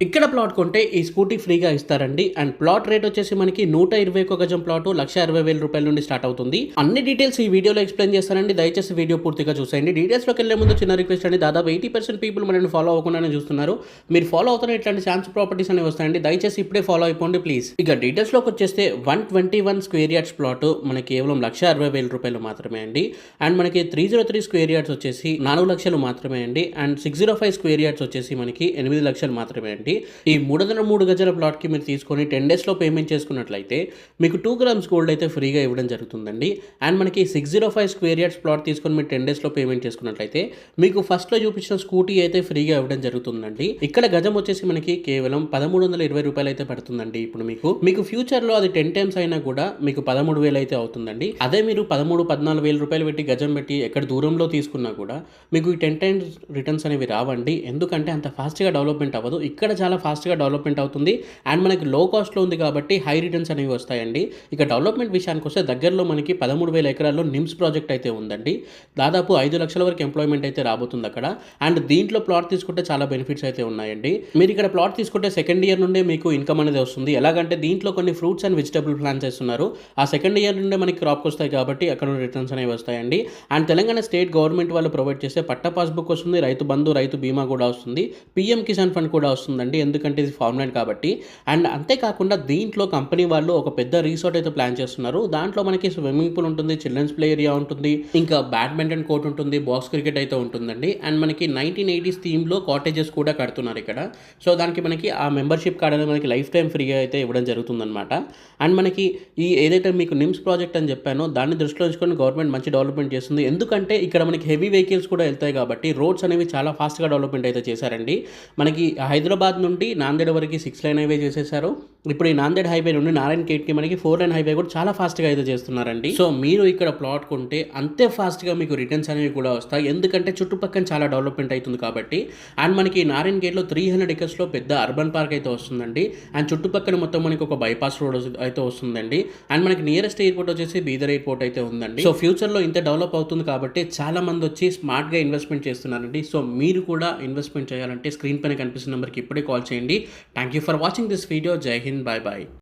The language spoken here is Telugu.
ఇక్కడ ప్లాట్ కొంటే ఈ స్కూటీ ఫ్రీగా ఇస్తారండి. అండ్ ప్లాట్ రేట్ వచ్చేసి మనకి 121 గజం ప్లాట్ ₹1,60,000 నుండి స్టార్ట్ అవుతుంది. అన్ని డీటెయిల్స్ ఈ వీడియోలో ఎక్స్ప్లెయిన్ చేస్తానండి. దయచేసి వీడియో పూర్తిగా చూసేయండి. డీటెయిల్స్లోకి వెళ్ళే ముందు చిన్న రిక్వెస్ట్ అండి. దాదాపు 80% పీపుల్ మనల్ని ఫాలో అవ్వకుండానే చూస్తున్నారు. మీరు ఫాలో అవుతున్న ఇట్లాంటి ఛాన్స్ ప్రాపర్టీస్ అనేవి వస్తాయండి. దయచేసి ఇప్పుడే ఫాలో అయిపోండి ప్లీజ్. ఇక డీటెయిల్స్లోకి వచ్చేస్తే 121 స్క్వేర్ యార్డ్స్ ప్లాట్ మనకి కేవలం ₹1,60,000 మాత్రమే అండి. అండ్ మనకి 303 స్క్వేర్ యార్డ్స్ వచ్చేసి 4 లక్షలు మాత్రమే అండి. అండ్ 605 స్క్వేర్ యార్డ్స్ వచ్చేసి మనకి 8 లక్షలు మాత్రమే అండి. ఈ 303 గజాల ప్లాట్కి మీరు తీసుకొని 10 డేస్లో పేమెంట్ చేసుకున్నట్లయితే మీకు 2 గ్రామ్స్ గోల్డ్ అయితే ఫ్రీగా ఇవ్వడం జరుగుతుందండి. అండ్ మనకి 605 స్క్వేర్ యార్డ్స్ ప్లాట్ తీసుకొని మీరు 10 డేస్లో పేమెంట్ చేసుకున్నట్లయితే మీకు ఫస్ట్లో చూపించిన స్కూటీ అయితే ఫ్రీగా ఇవ్వడం జరుగుతుందండి. ఇక్కడ గజం వచ్చేసి మనకి కేవలం ₹1,320 అయితే పడుతుందండి. ఇప్పుడు మీకు ఫ్యూచర్లో అది 10 టైమ్స్ అయినా కూడా మీకు 13,000 అయితే అవుతుందండి. అదే మీరు 13-14 వేల రూపాయలు పెట్టి గజం పెట్టి ఎక్కడ దూరంలో తీసుకున్నా కూడా మీకు ఈ 10 టైమ్స్ రిటర్న్స్ అనేవి రావండి. ఎందుకంటే అంత ఫాస్ట్గా డెవలప్మెంట్ అవ్వదు. ఇక్కడ చాలా ఫాస్ట్గా డెవలప్మెంట్ అవుతుంది. అండ్ మనకి లో కాస్ట్లో ఉంది కాబట్టి హై రిటర్న్స్ అనేవి వస్తాయండి. ఇక డెవలప్మెంట్ విషయానికి వస్తే దగ్గరలో మనకి 13,000 ఎకరాల్లో నిమ్స్ ప్రాజెక్ట్ అయితే ఉందండి. దాదాపు 5 లక్షల వరకు ఎంప్లాయ్మెంట్ అయితే రాబోతుంది అక్కడ. అండ్ దీంట్లో ప్లాట్ తీసుకుంటే చాలా బెనిఫిట్స్ అయితే ఉన్నాయండి. మీరు ఇక్కడ ప్లాట్ తీసుకుంటే సెకండ్ ఇయర్ నుండే మీకు ఇన్కమ్ అనేది వస్తుంది. ఎలాగంటే దీంట్లో కొన్ని ఫ్రూట్స్ అండ్ వెజిటబుల్ ప్లాంట్స్ చేస్తున్నారు. ఆ సెకండ్ ఇయర్ నుండే మనకి క్రాప్కి వస్తాయి కాబట్టి అక్కడ రిటర్న్స్ అనేవి వస్తాయండి. అండ్ తెలంగాణ స్టేట్ గవర్నమెంట్ వాళ్ళు ప్రొవైడ్ చేసే పట్టా పాస్బుక్ వస్తుంది, రైతు బంధు, రైతు బీమా కూడా వస్తుంది, పీఎం కిసాన్ ఫండ్ కూడా వస్తుందండి. ఎందుకంటే ఇది ఫార్మ్లాండ్ కాబట్టి. అండ్ అంతేకాకుండా దీంట్లో కంపెనీ వాళ్ళు ఒక పెద్ద రిసార్ట్ అయితే ప్లాన్ చేస్తున్నారు. దాంట్లో మనకి స్విమ్మింగ్ పూల్ ఉంటుంది, చిల్డ్రన్స్ ప్లే ఏరియా ఉంటుంది, ఇంకా బ్యాడ్మింటన్ కోర్ట్ ఉంటుంది, బాక్స్ క్రికెట్ అయితే ఉంటుందండి. అండ్ మనకి 1980s థీమ్లో కాటేజెస్ కూడా కడుతున్నారు ఇక్కడ. సో దానికి మనకి ఆ మెంబర్షిప్ కార్డ్ అనేది మనకి లైఫ్ టైం ఫ్రీగా అయితే ఇవ్వడం జరుగుతుందన్నమాట. అండ్ మనకి ఈ ఏదైతే మీకు నిమ్స్ ప్రాజెక్ట్ అని చెప్పానో దాన్ని దృష్టిలో ఉంచుకొని గవర్నమెంట్ మంచి డెవలప్మెంట్ చేస్తుంది. ఎందుకంటే ఇక్కడ మనకి హెవీ వెహికల్స్ కూడా వెళ్తాయి కాబట్టి రోడ్స్ అనేవి చాలా ఫాస్ట్గా డెవలప్మెంట్ అయితే చేశారండి. మనకి హైదరాబాద్ నుండి నాందేడ్ వరకు 6 లైన్ హైవే చేసేసారు. ఇప్పుడు ఈ నాందేడ్ హైవే నుండి నారాయణ ఖేడ్కి మనకి 4 లైన్ హైవే కూడా చాలా ఫాస్ట్గా అయితే చేస్తున్నారండి. సో మీరు ఇక్కడ ప్లాట్ కొంటే అంతే ఫాస్ట్గా మీకు రిటర్న్స్ అనేవి కూడా వస్తాయి. ఎందుకంటే చుట్టుపక్కల చాలా డెవలప్మెంట్ అవుతుంది కాబట్టి. అండ్ మనకి నారాయణ ఖేడ్లో 300 ఎకర్స్లో పెద్ద అర్బన్ పార్క్ అయితే వస్తుందండి. అండ్ చుట్టుపక్కల మొత్తం మనకి ఒక బైపాస్ రోడ్ అయితే వస్తుందండి. అండ్ మనకి నియరెస్ట్ ఎయిర్పోర్ట్ వచ్చేసి బీదర్ ఎయిర్పోర్ట్ అయితే ఉందండి. సో ఫ్యూచర్లో ఇంత డెవలప్ అవుతుంది కాబట్టి చాలా మంది వచ్చి స్మార్ట్గా ఇన్వెస్ట్మెంట్ చేస్తున్నారండి. సో మీరు కూడా ఇన్వెస్ట్మెంట్ చేయాలంటే స్క్రీన్ పైన కనిపిస్తున్న నెంబర్కి ఇప్పుడే కాల్ చేయండి. Thank you for watching this video. జై హింద్. Bye bye.